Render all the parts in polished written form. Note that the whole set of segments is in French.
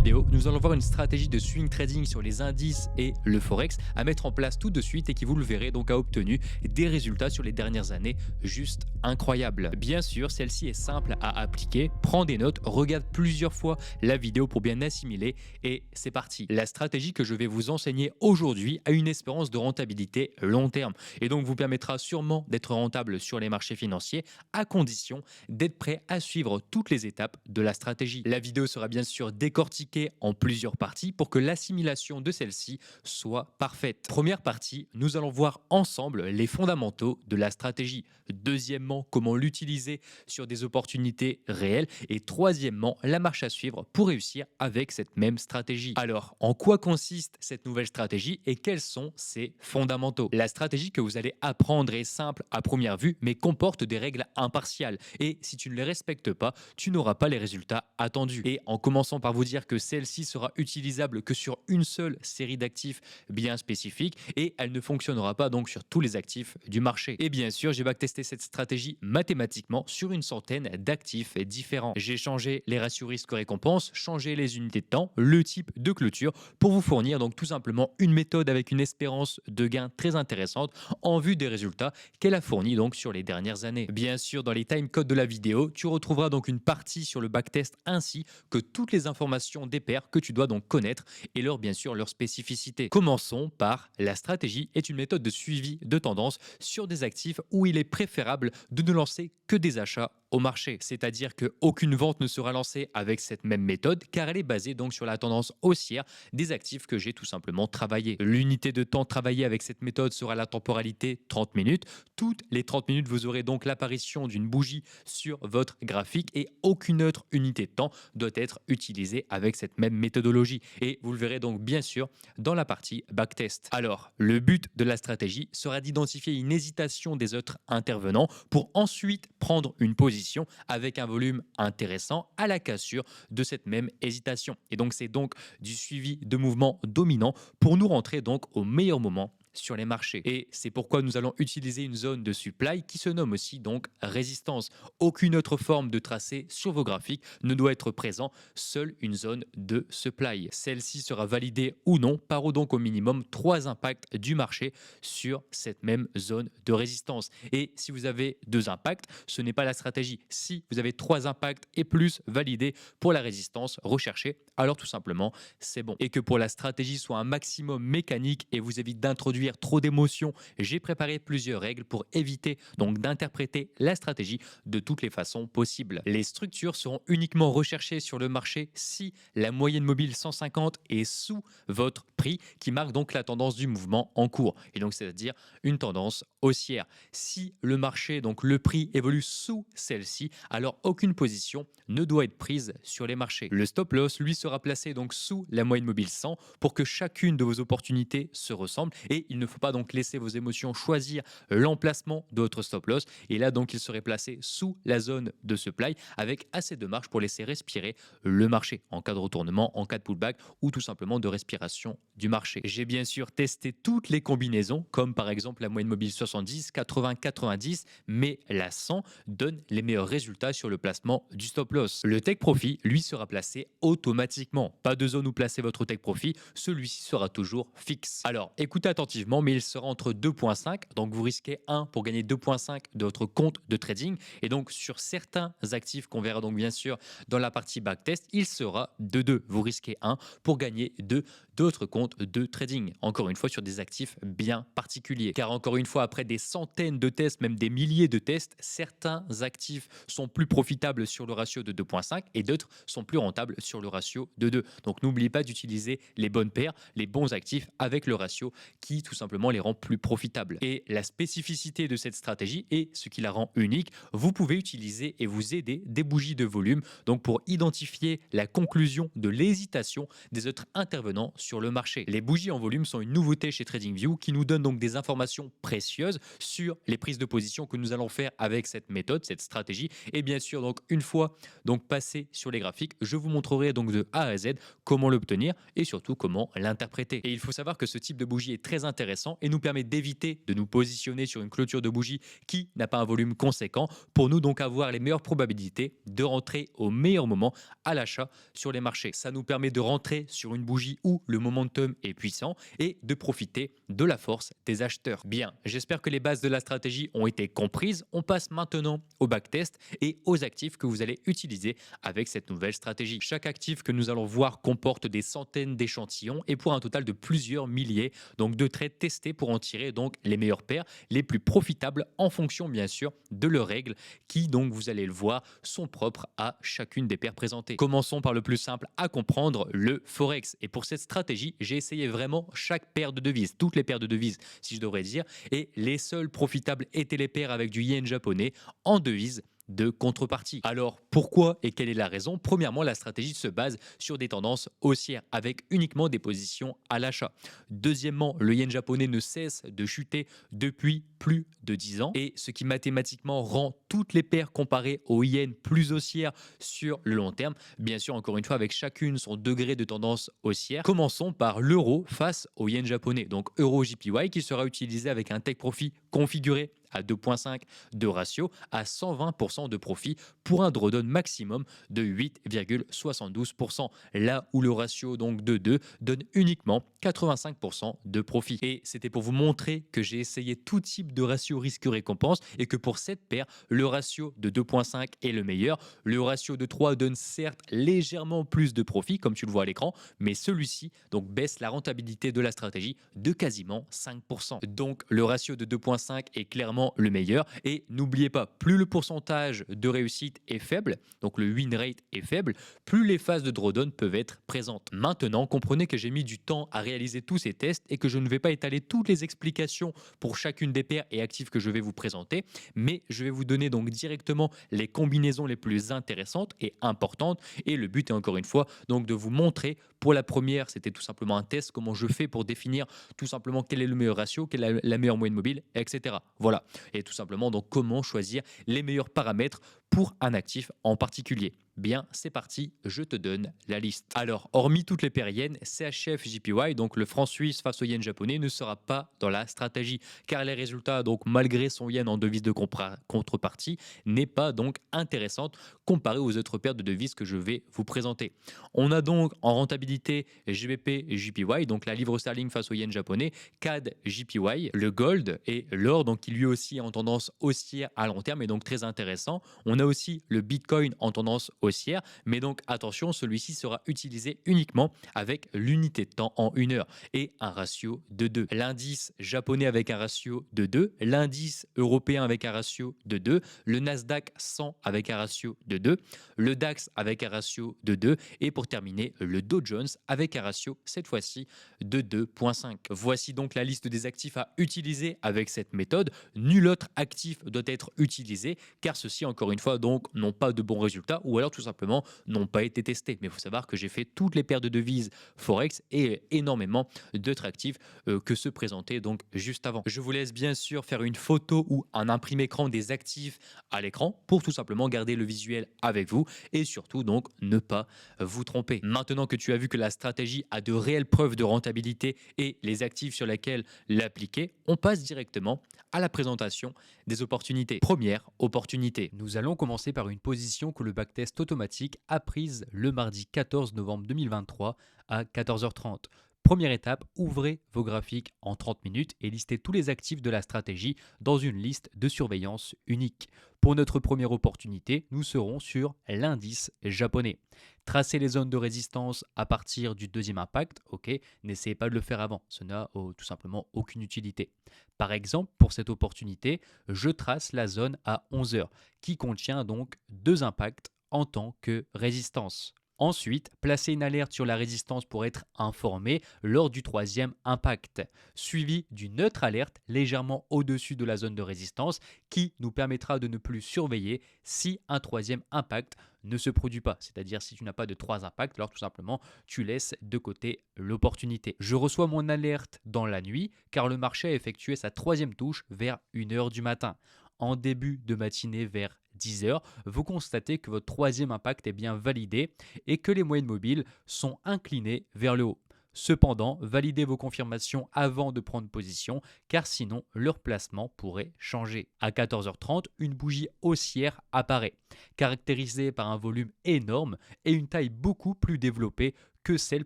vidéo, nous allons voir une stratégie de swing trading sur les indices et le forex à mettre en place tout de suite et qui, vous le verrez, donc a obtenu des résultats sur les dernières années juste incroyables. Bien sûr, celle-ci est simple à appliquer. Prends des notes, regarde plusieurs fois la vidéo pour bien assimiler et c'est parti. La stratégie que je vais vous enseigner aujourd'hui a une espérance de rentabilité long terme et donc vous permettra sûrement d'être rentable sur les marchés financiers à condition d'être prêt à suivre toutes les étapes de la stratégie. La vidéo sera bien sûr décortiquée en plusieurs parties pour que l'assimilation de celle-ci soit parfaite. Première partie, nous allons voir ensemble les fondamentaux de la stratégie. Deuxièmement, comment l'utiliser sur des opportunités réelles. Et troisièmement, la marche à suivre pour réussir avec cette même stratégie. Alors, en quoi consiste cette nouvelle stratégie et quels sont ses fondamentaux? La stratégie que vous allez apprendre est simple à première vue, mais comporte des règles impartiales. Et si tu ne les respectes pas, tu n'auras pas les résultats attendus. Et en commençant par vous dire que celle-ci sera utilisable que sur une seule série d'actifs bien spécifiques et elle ne fonctionnera pas donc sur tous les actifs du marché. Et bien sûr, j'ai backtesté cette stratégie mathématiquement sur une centaine d'actifs différents. J'ai changé les ratios risque-récompense, changé les unités de temps, le type de clôture pour vous fournir donc tout simplement une méthode avec une espérance de gain très intéressante en vue des résultats qu'elle a fournis donc sur les dernières années. Bien sûr, dans les timecodes de la vidéo, tu retrouveras donc une partie sur le backtest ainsi que toutes les informations des pairs que tu dois donc connaître et bien sûr leur spécificité. Commençons par la stratégie est une méthode de suivi de tendance sur des actifs où il est préférable de ne lancer que des achats au marché. C'est-à-dire qu'aucune vente ne sera lancée avec cette même méthode car elle est basée donc sur la tendance haussière des actifs que j'ai tout simplement travaillé. L'unité de temps travaillée avec cette méthode sera la temporalité 30 minutes. Toutes les 30 minutes, vous aurez donc l'apparition d'une bougie sur votre graphique et aucune autre unité de temps doit être utilisée avec cette même méthodologie. Et vous le verrez donc bien sûr dans la partie backtest. Alors, le but de la stratégie sera d'identifier une hésitation des autres intervenants pour ensuite prendre une position avec un volume intéressant à la cassure de cette même hésitation. Et donc, c'est donc du suivi de mouvements dominants pour nous rentrer donc au meilleur moment sur les marchés. Et c'est pourquoi nous allons utiliser une zone de supply qui se nomme aussi donc résistance. Aucune autre forme de tracé sur vos graphiques ne doit être présent, seule une zone de supply. Celle-ci sera validée ou non par donc au minimum 3 impacts du marché sur cette même zone de résistance. Et si vous avez 2 impacts, ce n'est pas la stratégie. Si vous avez 3 impacts et plus validés pour la résistance recherchée, alors tout simplement c'est bon. Et que pour la stratégie soit un maximum mécanique et vous évite d'introduire trop d'émotions, j'ai préparé plusieurs règles pour éviter donc d'interpréter la stratégie de toutes les façons possibles. Les structures seront uniquement recherchées sur le marché si la moyenne mobile 150 est sous votre prix qui marque donc la tendance du mouvement en cours et donc c'est-à-dire une tendance haussière. Si le marché donc le prix évolue sous celle-ci, alors aucune position ne doit être prise sur les marchés. Le stop loss lui sera placé donc sous la moyenne mobile 100 pour que chacune de vos opportunités se ressemble et il ne faut pas donc laisser vos émotions choisir l'emplacement de votre stop loss et là donc il serait placé sous la zone de supply avec assez de marge pour laisser respirer le marché en cas de retournement, en cas de pullback ou tout simplement de respiration du marché. J'ai bien sûr testé toutes les combinaisons comme par exemple la moyenne mobile 70, 80, 90 mais la 100 donne les meilleurs résultats sur le placement du stop loss. Le take profit lui sera placé automatiquement. Pas de zone où placer votre take profit, celui-ci sera toujours fixe. Alors écoutez attentivement, mais il sera entre 2.5, donc vous risquez 1 pour gagner 2.5 de votre compte de trading. Et donc sur certains actifs qu'on verra donc bien sûr dans la partie backtest, il sera de 2. Vous risquez 1 pour gagner 2 d'autres comptes de trading. Encore une fois sur des actifs bien particuliers. Car encore une fois, après des centaines de tests, même des milliers de tests, certains actifs sont plus profitables sur le ratio de 2.5 et d'autres sont plus rentables sur le ratio de 2. Donc n'oubliez pas d'utiliser les bonnes paires, les bons actifs avec le ratio qui tout simplement les rend plus profitables. Et la spécificité de cette stratégie et ce qui la rend unique, vous pouvez utiliser et vous aider des bougies de volume donc pour identifier la conclusion de l'hésitation des autres intervenants sur le marché. Les bougies en volume sont une nouveauté chez TradingView qui nous donne donc des informations précieuses sur les prises de position que nous allons faire avec cette méthode, cette stratégie. Et bien sûr, donc une fois donc passé sur les graphiques, je vous montrerai donc de A à Z comment l'obtenir et surtout comment l'interpréter. Et il faut savoir que ce type de bougie est très intéressant et nous permet d'éviter de nous positionner sur une clôture de bougie qui n'a pas un volume conséquent pour nous donc avoir les meilleures probabilités de rentrer au meilleur moment à l'achat sur les marchés. Ça nous permet de rentrer sur une bougie où le momentum est puissant et de profiter de la force des acheteurs. Bien, j'espère que les bases de la stratégie ont été comprises. On passe maintenant au backtest et aux actifs que vous allez utiliser avec cette nouvelle stratégie. Chaque actif que nous allons voir comporte des centaines d'échantillons et pour un total de plusieurs milliers donc de trades testés pour en tirer donc les meilleures paires, les plus profitables en fonction bien sûr de leurs règles qui donc vous allez le voir sont propres à chacune des paires présentées. Commençons par le plus simple à comprendre, le Forex. Et pour cette stratégie, j'ai essayé vraiment chaque paire de devises, toutes les paires de devises si je devrais dire, et les seuls profitables étaient les paires avec du yen japonais en devise de contrepartie. Alors pourquoi et quelle est la raison? Premièrement, la stratégie se base sur des tendances haussières avec uniquement des positions à l'achat. Deuxièmement, le yen japonais ne cesse de chuter depuis plus de 10 ans et ce qui mathématiquement rend toutes les paires comparées au yen plus haussières sur le long terme. Bien sûr, encore une fois, avec chacune son degré de tendance haussière. Commençons par l'euro face au yen japonais. Donc euro JPY qui sera utilisé avec un take profit configuré à 2,5 de ratio à 120% de profit pour un drawdown maximum de 8,72%. Là où le ratio donc de 2 donne uniquement 85% de profit. Et c'était pour vous montrer que j'ai essayé tout type de ratio risque-récompense et que pour cette paire, le ratio de 2,5 est le meilleur. Le ratio de 3 donne certes légèrement plus de profit, comme tu le vois à l'écran, mais celui-ci donc baisse la rentabilité de la stratégie de quasiment 5%. Donc le ratio de 2,5 est clairement le meilleur. Et n'oubliez pas, plus le pourcentage de réussite est faible, donc le win rate est faible, plus les phases de drawdown peuvent être présentes. Maintenant, comprenez que j'ai mis du temps à réaliser tous ces tests et que je ne vais pas étaler toutes les explications pour chacune des paires et actifs que je vais vous présenter, mais je vais vous donner donc directement les combinaisons les plus intéressantes et importantes. Et le but est encore une fois donc de vous montrer. Pour la première, c'était tout simplement un test, comment je fais pour définir tout simplement quel est le meilleur ratio, quelle est la meilleure moyenne mobile, etc. Voilà. Et tout simplement donc comment choisir les meilleurs paramètres pour un actif en particulier. Bien, c'est parti, je te donne la liste. Alors, hormis toutes les paires yens, CHF JPY, donc le franc suisse face au yen japonais, ne sera pas dans la stratégie, car les résultats, donc malgré son yen en devise de contrepartie, n'est pas donc intéressante comparée aux autres paires de devises que je vais vous présenter. On a donc en rentabilité GBP et JPY, donc la livre sterling face au yen japonais, CAD JPY, le gold et l'or, donc qui lui aussi est en tendance haussière à long terme et donc très intéressant. On a aussi le Bitcoin en tendance haussière, mais donc attention, celui-ci sera utilisé uniquement avec l'unité de temps en 1 heure et un ratio de 2. L'indice japonais avec un ratio de 2, l'indice européen avec un ratio de 2, le Nasdaq 100 avec un ratio de 2, le DAX avec un ratio de 2 et pour terminer, le Dow Jones avec un ratio cette fois-ci de 2,5. Voici donc la liste des actifs à utiliser avec cette méthode. Nul autre actif doit être utilisé car ceux-ci, encore une fois, donc n'ont pas de bons résultats ou alors tout simplement n'ont pas été testés. Mais il faut savoir que j'ai fait toutes les paires de devises Forex et énormément d'autres actifs que se présentaient donc juste avant. Je vous laisse bien sûr faire une photo ou un imprimé écran des actifs à l'écran pour tout simplement garder le visuel avec vous et surtout donc ne pas vous tromper. Maintenant que tu as vu que la stratégie a de réelles preuves de rentabilité et les actifs sur lesquels l'appliquer, on passe directement à la présentation des opportunités. Première opportunité. Nous allons commencer par une position que le backtest automatique a prise le mardi 14 novembre 2023 à 14h30. Première étape, ouvrez vos graphiques en 30 minutes et listez tous les actifs de la stratégie dans une liste de surveillance unique. Pour notre première opportunité, nous serons sur l'indice japonais. Tracez les zones de résistance à partir du deuxième impact, ok, n'essayez pas de le faire avant, ça n'a tout simplement aucune utilité. Par exemple, pour cette opportunité, je trace la zone à 11 heures, qui contient donc 2 impacts en tant que résistance. Ensuite, placez une alerte sur la résistance pour être informé lors du troisième impact, suivi d'une autre alerte légèrement au-dessus de la zone de résistance qui nous permettra de ne plus surveiller si un troisième impact ne se produit pas. C'est-à-dire si tu n'as pas de 3 impacts, alors tout simplement tu laisses de côté l'opportunité. Je reçois mon alerte dans la nuit car le marché a effectué sa troisième touche vers 1 h du matin. En début de matinée vers 10 h, vous constatez que votre troisième impact est bien validé et que les moyennes mobiles sont inclinées vers le haut. Cependant, validez vos confirmations avant de prendre position car sinon leur placement pourrait changer. À 14 h 30, une bougie haussière apparaît, caractérisée par un volume énorme et une taille beaucoup plus développée que celle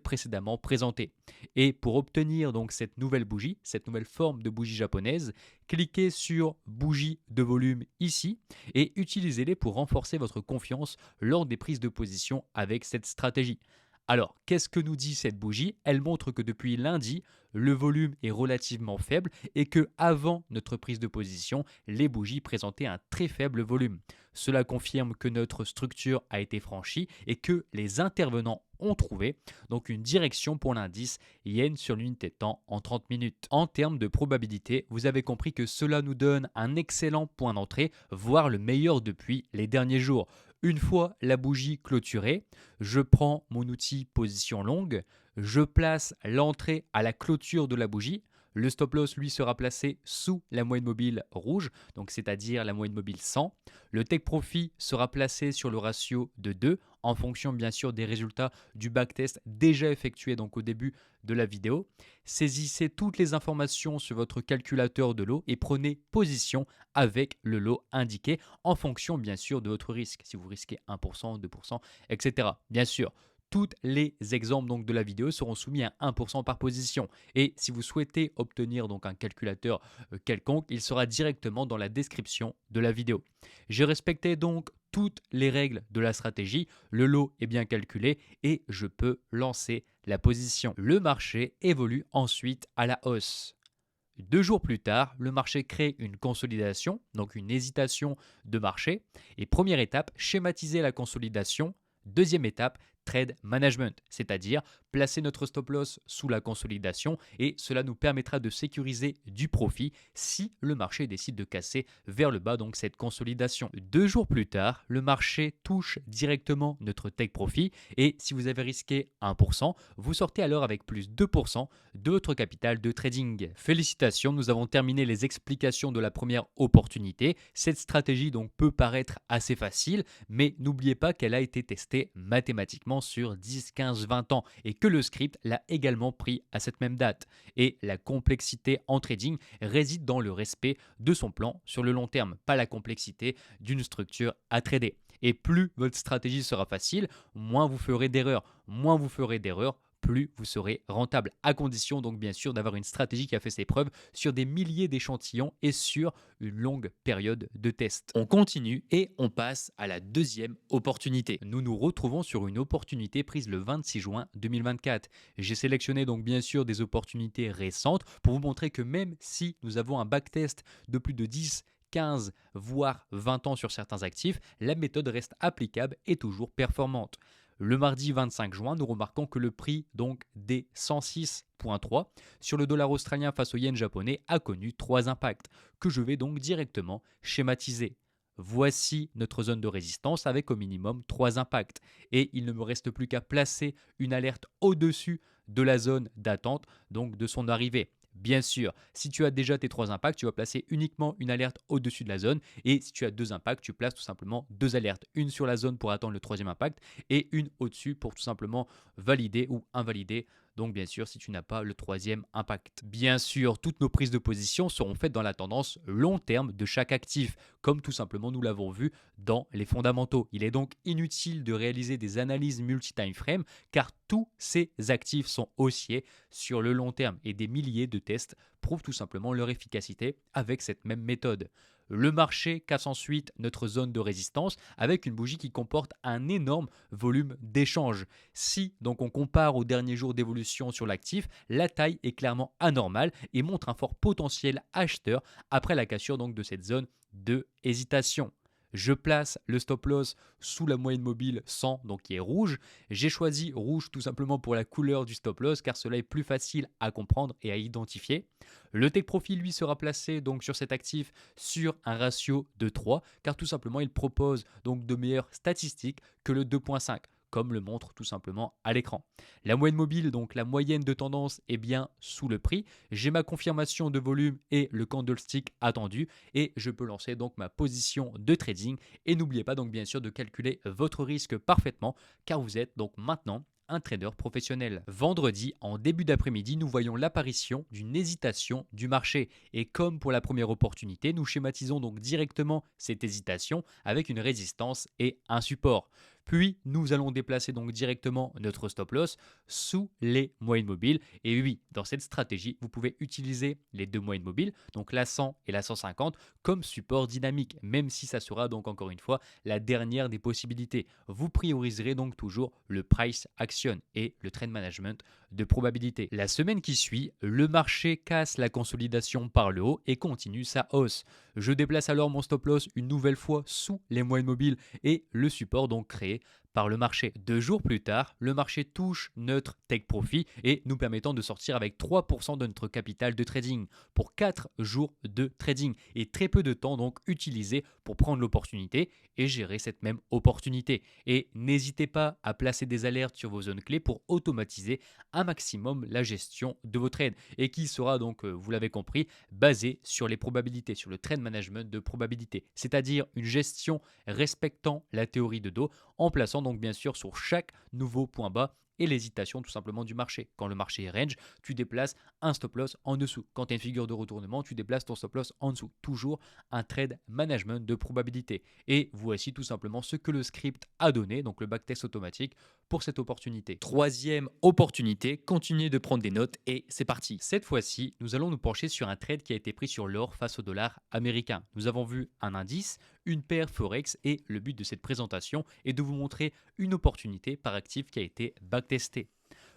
précédemment présentée. Et pour obtenir donc cette nouvelle bougie, cette nouvelle forme de bougie japonaise, cliquez sur bougie de volume ici et utilisez-les pour renforcer votre confiance lors des prises de position avec cette stratégie. Alors, qu'est-ce que nous dit cette bougie? Elle montre que depuis lundi, le volume est relativement faible et que avant notre prise de position, les bougies présentaient un très faible volume. Cela confirme que notre structure a été franchie et que les intervenants ont trouvé donc une direction pour l'indice yen sur l'unité de temps en 30 minutes. En termes de probabilité, vous avez compris que cela nous donne un excellent point d'entrée, voire le meilleur depuis les derniers jours. Une fois la bougie clôturée, je prends mon outil position longue, je place l'entrée à la clôture de la bougie. Le stop loss, lui, sera placé sous la moyenne mobile rouge, donc c'est-à-dire la moyenne mobile 100. Le take profit sera placé sur le ratio de 2 en fonction bien sûr des résultats du backtest déjà effectué donc au début de la vidéo. Saisissez toutes les informations sur votre calculateur de lot et prenez position avec le lot indiqué en fonction bien sûr de votre risque. Si vous risquez 1%, 2%, etc. Bien sûr, tous les exemples donc de la vidéo seront soumis à 1% par position. Et si vous souhaitez obtenir donc un calculateur quelconque, il sera directement dans la description de la vidéo. J'ai respecté donc toutes les règles de la stratégie, le lot est bien calculé et je peux lancer la position. Le marché évolue ensuite à la hausse. 2 jours plus tard, le marché crée une consolidation, donc une hésitation de marché. Et première étape, schématiser la consolidation. Deuxième étape, trade management, c'est-à-dire placer notre stop loss sous la consolidation et cela nous permettra de sécuriser du profit si le marché décide de casser vers le bas donc cette consolidation. 2 jours plus tard, le marché touche directement notre take profit et si vous avez risqué 1%, vous sortez alors avec plus 2% de votre capital de trading. Félicitations, nous avons terminé les explications de la première opportunité. Cette stratégie donc peut paraître assez facile, mais n'oubliez pas qu'elle a été testée mathématiquement sur 10, 15, 20 ans et que le script l'a également pris à cette même date. Et la complexité en trading réside dans le respect de son plan sur le long terme, pas la complexité d'une structure à trader. Et plus votre stratégie sera facile, moins vous ferez d'erreurs. Moins vous ferez d'erreurs, plus vous serez rentable, à condition donc bien sûr d'avoir une stratégie qui a fait ses preuves sur des milliers d'échantillons et sur une longue période de test. On continue et on passe à la deuxième opportunité. Nous nous retrouvons sur une opportunité prise le 26 juin 2024. J'ai sélectionné donc bien sûr des opportunités récentes pour vous montrer que même si nous avons un backtest de plus de 10, 15 voire 20 ans sur certains actifs, la méthode reste applicable et toujours performante. Le mardi 25 juin, nous remarquons que le prix donc des 106,3 sur le dollar australien face au yen japonais a connu 3 impacts que je vais donc directement schématiser. Voici notre zone de résistance avec au minimum 3 impacts et il ne me reste plus qu'à placer une alerte au-dessus de la zone d'attente, donc de son arrivée. Bien sûr, si tu as déjà tes 3 impacts, tu vas placer uniquement une alerte au-dessus de la zone et si tu as 2 impacts, tu places tout simplement 2 alertes, une sur la zone pour attendre le 3e impact et une au-dessus pour tout simplement valider ou invalider. Donc bien sûr, si tu n'as pas le 3e impact. Bien sûr, toutes nos prises de position seront faites dans la tendance long terme de chaque actif, comme tout simplement nous l'avons vu dans les fondamentaux. Il est donc inutile de réaliser des analyses multi-time frame car tous ces actifs sont haussiers sur le long terme et des milliers de tests prouvent tout simplement leur efficacité avec cette même méthode. Le marché casse ensuite notre zone de résistance avec une bougie qui comporte un énorme volume d'échanges. Si donc on compare aux derniers jours d'évolution sur l'actif, la taille est clairement anormale et montre un fort potentiel acheteur après la cassure donc de cette zone de hésitation. Je place le stop loss sous la moyenne mobile 100, donc qui est rouge. J'ai choisi rouge tout simplement pour la couleur du stop loss car cela est plus facile à comprendre et à identifier. Le take profit lui sera placé donc sur cet actif sur un ratio de 3 car tout simplement il propose donc de meilleures statistiques que le 2.5 comme le montre tout simplement à l'écran. La moyenne mobile, donc la moyenne de tendance, est bien sous le prix. J'ai ma confirmation de volume et le candlestick attendu et je peux lancer donc ma position de trading. Et n'oubliez pas donc bien sûr de calculer votre risque parfaitement car vous êtes donc maintenant un trader professionnel. Vendredi, en début d'après-midi, nous voyons l'apparition d'une hésitation du marché. Et comme pour la première opportunité, nous schématisons donc directement cette hésitation avec une résistance et un support. Puis, nous allons déplacer donc directement notre stop loss sous les moyennes mobiles. Et oui, dans cette stratégie, vous pouvez utiliser les deux moyennes mobiles, donc la 100 et la 150, comme support dynamique, même si ça sera donc encore une fois la dernière des possibilités. Vous prioriserez donc toujours le price action et le trend management de probabilité. La semaine qui suit, le marché casse la consolidation par le haut et continue sa hausse. Je déplace alors mon stop loss une nouvelle fois sous les moyennes mobiles et le support donc créé par le marché. 2 jours plus tard, le marché touche notre take profit et nous permettant de sortir avec 3% de notre capital de trading pour 4 jours de trading et très peu de temps donc utilisé pour prendre l'opportunité et gérer cette même opportunité. Et n'hésitez pas à placer des alertes sur vos zones clés pour automatiser un maximum la gestion de vos trades et qui sera donc, vous l'avez compris, basé sur les probabilités, sur le trade management de probabilité, c'est-à-dire une gestion respectant la théorie de dos en plaçant donc bien sûr sur chaque nouveau point bas et l'hésitation tout simplement du marché. Quand le marché est range, tu déplaces un stop loss en dessous. Quand tu as une figure de retournement, tu déplaces ton stop loss en dessous. Toujours un trade management de probabilité. Et voici tout simplement ce que le script a donné, donc le backtest automatique pour cette opportunité. Troisième opportunité, continuez de prendre des notes et c'est parti. Cette fois-ci, nous allons nous pencher sur un trade qui a été pris sur l'or face au dollar américain. Nous avons vu un indice, une paire Forex et le but de cette présentation est de vous montrer une opportunité par actif qui a été backtestée.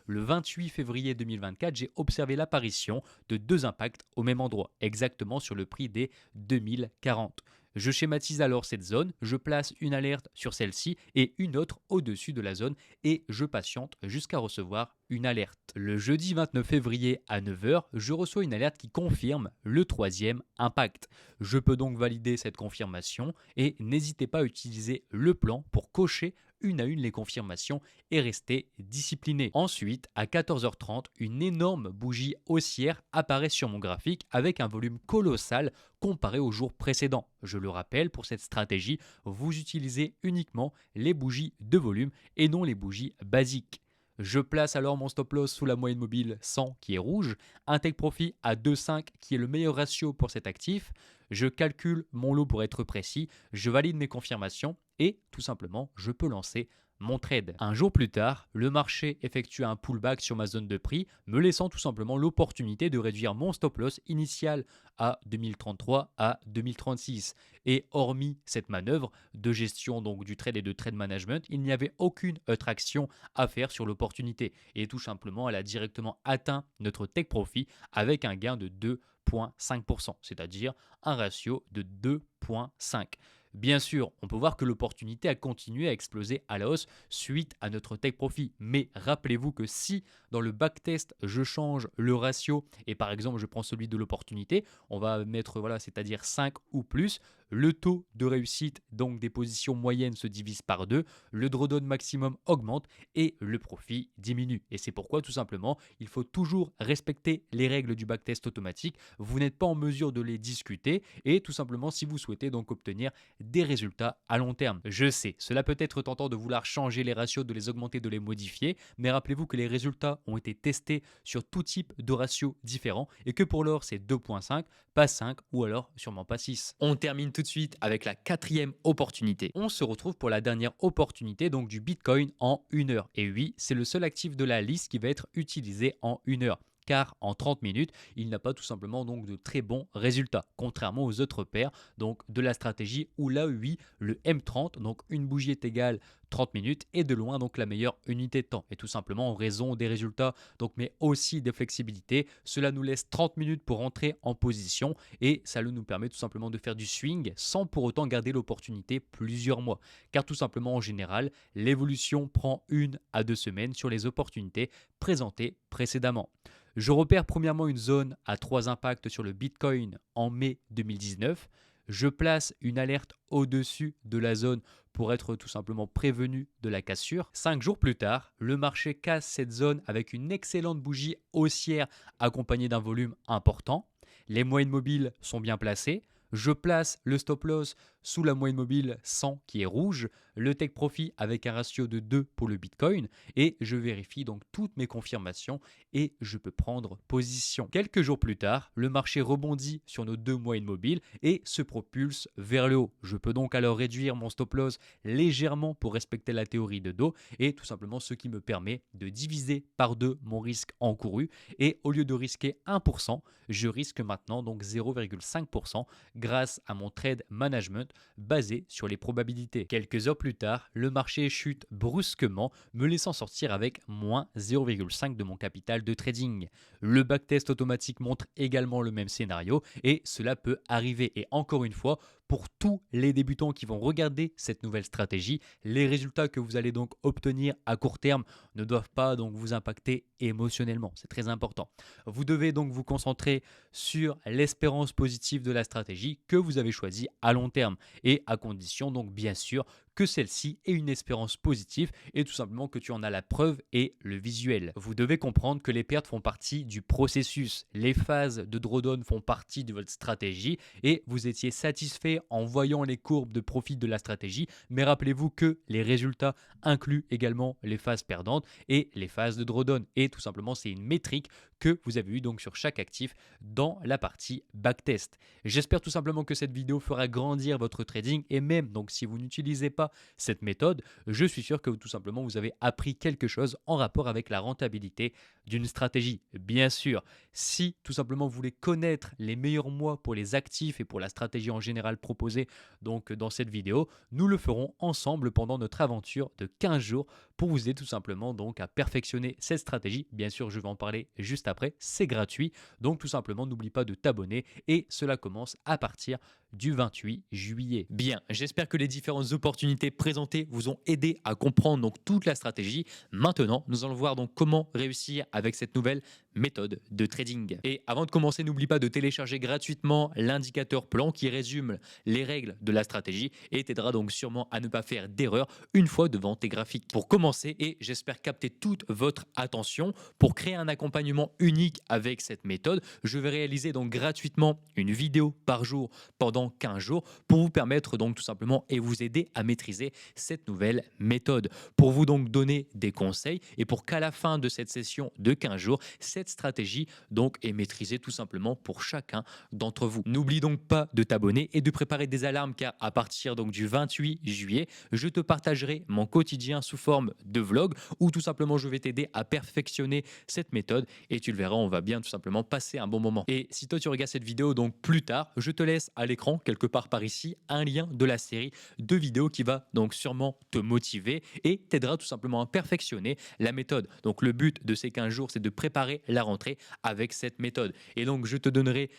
Le 28 février 2024, j'ai observé l'apparition de deux impacts au même endroit, exactement sur le prix des 2040. Je schématise alors cette zone, je place une alerte sur celle-ci et une autre au-dessus de la zone et je patiente jusqu'à recevoir une alerte. Le jeudi 29 février à 9h, je reçois une alerte qui confirme le troisième impact. Je peux donc valider cette confirmation et n'hésitez pas à utiliser le plan pour cocher une à une les confirmations et rester discipliné. Ensuite, à 14h30, une énorme bougie haussière apparaît sur mon graphique avec un volume colossal comparé au jour précédent. Je le rappelle, pour cette stratégie, vous utilisez uniquement les bougies de volume et non les bougies basiques. Je place alors mon stop loss sous la moyenne mobile 100 qui est rouge, un take profit à 2,5 qui est le meilleur ratio pour cet actif. Je calcule mon lot pour être précis, je valide mes confirmations et tout simplement je peux lancer mon trade. Un jour plus tard, le marché effectue un pullback sur ma zone de prix, me laissant tout simplement l'opportunité de réduire mon stop loss initial à 2033 à 2036. Et hormis cette manœuvre de gestion donc du trade et de trade management, il n'y avait aucune autre action à faire sur l'opportunité. Et tout simplement, elle a directement atteint notre take profit avec un gain de 2,5%, c'est-à-dire un ratio de 2,5. Bien sûr, on peut voir que l'opportunité a continué à exploser à la hausse suite à notre take profit. Mais rappelez-vous que si dans le backtest, je change le ratio et par exemple, je prends celui de l'opportunité, on va mettre, voilà, c'est-à-dire 5 ou plus, le taux de réussite, donc des positions moyennes, se divise par 2, le drawdown maximum augmente et le profit diminue. Et c'est pourquoi, tout simplement, il faut toujours respecter les règles du backtest automatique. Vous n'êtes pas en mesure de les discuter et tout simplement, si vous souhaitez donc obtenir des résultats à long terme. Je sais, cela peut être tentant de vouloir changer les ratios, de les augmenter, de les modifier, mais rappelez-vous que les résultats ont été testés sur tout type de ratios différents et que pour l'or, c'est 2,5, pas 5 ou alors sûrement pas 6. On termine tout de suite avec la quatrième opportunité. On se retrouve pour la dernière opportunité donc du Bitcoin en 1 heure. Et oui, c'est le seul actif de la liste qui va être utilisé en 1 heure. car en 30 minutes, il n'a pas tout simplement donc de très bons résultats, contrairement aux autres paires donc de la stratégie où là oui, le M30, donc une bougie est égale 30 minutes est de loin donc la meilleure unité de temps et tout simplement en raison des résultats donc mais aussi des flexibilités, cela nous laisse 30 minutes pour entrer en position et ça nous permet tout simplement de faire du swing sans pour autant garder l'opportunité plusieurs mois car tout simplement en général, l'évolution prend 1 à 2 semaines sur les opportunités présentées précédemment. Je repère premièrement une zone à 3 impacts sur le Bitcoin en mai 2019. Je place une alerte au-dessus de la zone pour être tout simplement prévenu de la cassure. 5 jours plus tard, le marché casse cette zone avec une excellente bougie haussière accompagnée d'un volume important. Les moyennes mobiles sont bien placées. Je place le stop loss sous la moyenne mobile 100 qui est rouge, le take profit avec un ratio de 2 pour le Bitcoin et je vérifie donc toutes mes confirmations et je peux prendre position. Quelques jours plus tard, le marché rebondit sur nos 2 moyennes mobiles et se propulse vers le haut. Je peux donc alors réduire mon stop loss légèrement pour respecter la théorie de dos et tout simplement ce qui me permet de diviser par 2 mon risque encouru et au lieu de risquer 1%, je risque maintenant donc 0,5% grâce à mon trade management basé sur les probabilités. Quelques heures plus tard, le marché chute brusquement, me laissant sortir avec moins 0,5 de mon capital de trading. Le backtest automatique montre également le même scénario et cela peut arriver. Et encore une fois, pour tous les débutants qui vont regarder cette nouvelle stratégie, les résultats que vous allez donc obtenir à court terme ne doivent pas donc vous impacter émotionnellement. C'est très important. Vous devez donc vous concentrer sur l'espérance positive de la stratégie que vous avez choisie à long terme et à condition donc bien sûr que celle-ci ait une espérance positive et tout simplement que tu en as la preuve et le visuel. Vous devez comprendre que les pertes font partie du processus. Les phases de drawdown font partie de votre stratégie et vous étiez satisfait en voyant les courbes de profit de la stratégie, mais rappelez-vous que les résultats incluent également les phases perdantes et les phases de drawdown et tout simplement c'est une métrique que vous avez eu donc sur chaque actif dans la partie backtest. J'espère tout simplement que cette vidéo fera grandir votre trading et même donc si vous n'utilisez pas cette méthode, je suis sûr que tout simplement vous avez appris quelque chose en rapport avec la rentabilité d'une stratégie. Bien sûr, si tout simplement vous voulez connaître les meilleurs mois pour les actifs et pour la stratégie en général proposée donc dans cette vidéo, nous le ferons ensemble pendant notre aventure de 15 jours pour vous aider tout simplement donc à perfectionner cette stratégie. Bien sûr, je vais en parler juste après, c'est gratuit. Donc tout simplement, n'oublie pas de t'abonner et cela commence à partir du 28 juillet. Bien, j'espère que les différentes opportunités présentées vous ont aidé à comprendre donc toute la stratégie. Maintenant, nous allons voir donc comment réussir avec cette nouvelle méthode de trading. Et avant de commencer, n'oublie pas de télécharger gratuitement l'indicateur plan qui résume les règles de la stratégie et t'aidera donc sûrement à ne pas faire d'erreur une fois devant tes graphiques. Pour commencer, et j'espère capter toute votre attention, pour créer un accompagnement unique avec cette méthode, je vais réaliser donc gratuitement une vidéo par jour pendant 15 jours pour vous permettre donc tout simplement et vous aider à maîtriser cette nouvelle méthode. Pour vous donc donner des conseils et pour qu'à la fin de cette session de 15 jours, cette stratégie donc est maîtrisée tout simplement pour chacun d'entre vous. N'oublie donc pas de t'abonner et de préparer des alarmes car à partir donc du 28 juillet, je te partagerai mon quotidien sous forme de vlog où tout simplement je vais t'aider à perfectionner cette méthode et tu le verras, on va bien tout simplement passer un bon moment. Et si toi tu regardes cette vidéo donc plus tard, je te laisse à l'écran quelque part par ici un lien de la série de vidéos qui va donc sûrement te motiver et t'aidera tout simplement à perfectionner la méthode. Donc le but de ces 15 jours, c'est de préparer la rentrée avec cette méthode. Et donc je te donnerai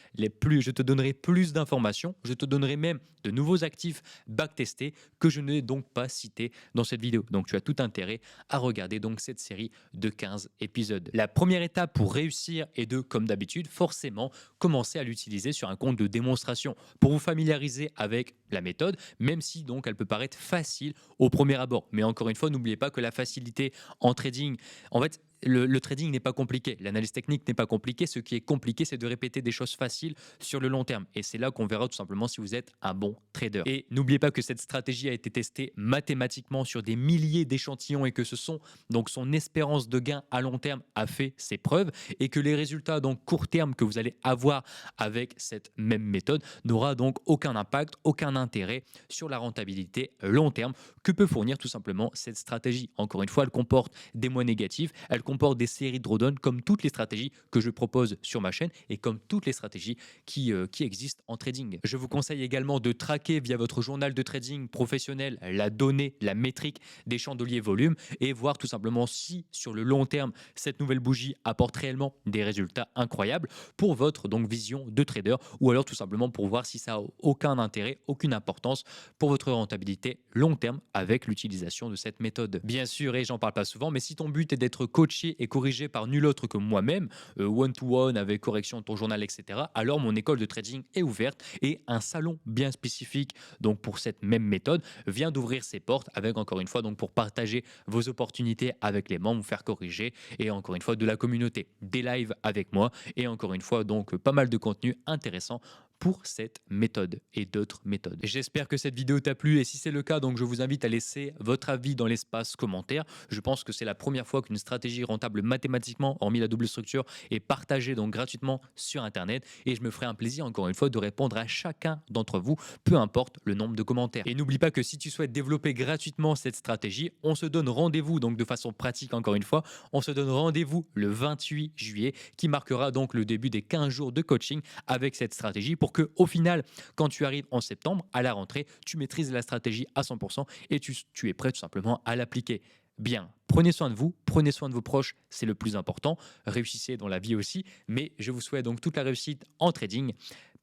plus d'informations, je te donnerai même de nouveaux actifs backtestés que je n'ai donc pas cités dans cette vidéo. Donc tu as tout intérêt à regarder donc cette série de 15 épisodes. La première étape pour réussir est de, comme d'habitude, forcément commencer à l'utiliser sur un compte de démonstration pour vous familiariser avec la méthode, même si donc elle peut paraître facile au premier abord. Mais encore une fois, n'oubliez pas que la facilité en trading, en fait, le trading n'est pas compliqué, l'analyse technique n'est pas compliquée. Ce qui est compliqué, c'est de répéter des choses faciles sur le long terme. Et c'est là qu'on verra tout simplement si vous êtes un bon trader. Et n'oubliez pas que cette stratégie a été testée mathématiquement sur des milliers d'échantillons et que ce sont donc son espérance de gain à long terme a fait ses preuves et que les résultats donc court terme que vous allez avoir avec cette même méthode n'aura donc aucun impact, aucun intérêt sur la rentabilité long terme que peut fournir tout simplement cette stratégie. Encore une fois, elle comporte des mois négatifs, elle comporte comporte des séries de drawdowns comme toutes les stratégies que je propose sur ma chaîne et comme toutes les stratégies qui existent en trading. Je vous conseille également de traquer via votre journal de trading professionnel la donnée, la métrique des chandeliers volume et voir tout simplement si sur le long terme cette nouvelle bougie apporte réellement des résultats incroyables pour votre donc vision de trader, ou alors tout simplement pour voir si ça a aucun intérêt, aucune importance pour votre rentabilité long terme avec l'utilisation de cette méthode. Bien sûr, et j'en parle pas souvent, mais si ton but est d'être coaché et corrigé par nul autre que moi-même, one-to-one avec correction de ton journal, etc., alors mon école de trading est ouverte et un salon bien spécifique donc pour cette même méthode vient d'ouvrir ses portes avec encore une fois donc pour partager vos opportunités avec les membres, vous faire corriger et encore une fois de la communauté, des lives avec moi et encore une fois donc pas mal de contenu intéressant pour cette méthode et d'autres méthodes. J'espère que cette vidéo t'a plu et si c'est le cas, donc je vous invite à laisser votre avis dans l'espace commentaire. Je pense que c'est la première fois qu'une stratégie rentable mathématiquement, hormis la double structure, est partagée donc gratuitement sur Internet et je me ferai un plaisir encore une fois de répondre à chacun d'entre vous, peu importe le nombre de commentaires. Et n'oublie pas que si tu souhaites développer gratuitement cette stratégie, on se donne rendez-vous donc de façon pratique encore une fois, on se donne rendez-vous le 28 juillet qui marquera donc le début des 15 jours de coaching avec cette stratégie pour que au final, quand tu arrives en septembre, à la rentrée, tu maîtrises la stratégie à 100% et tu es prêt tout simplement à l'appliquer. Bien, prenez soin de vous, prenez soin de vos proches, c'est le plus important. Réussissez dans la vie aussi, mais je vous souhaite donc toute la réussite en trading.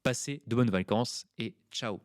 Passez de bonnes vacances et ciao.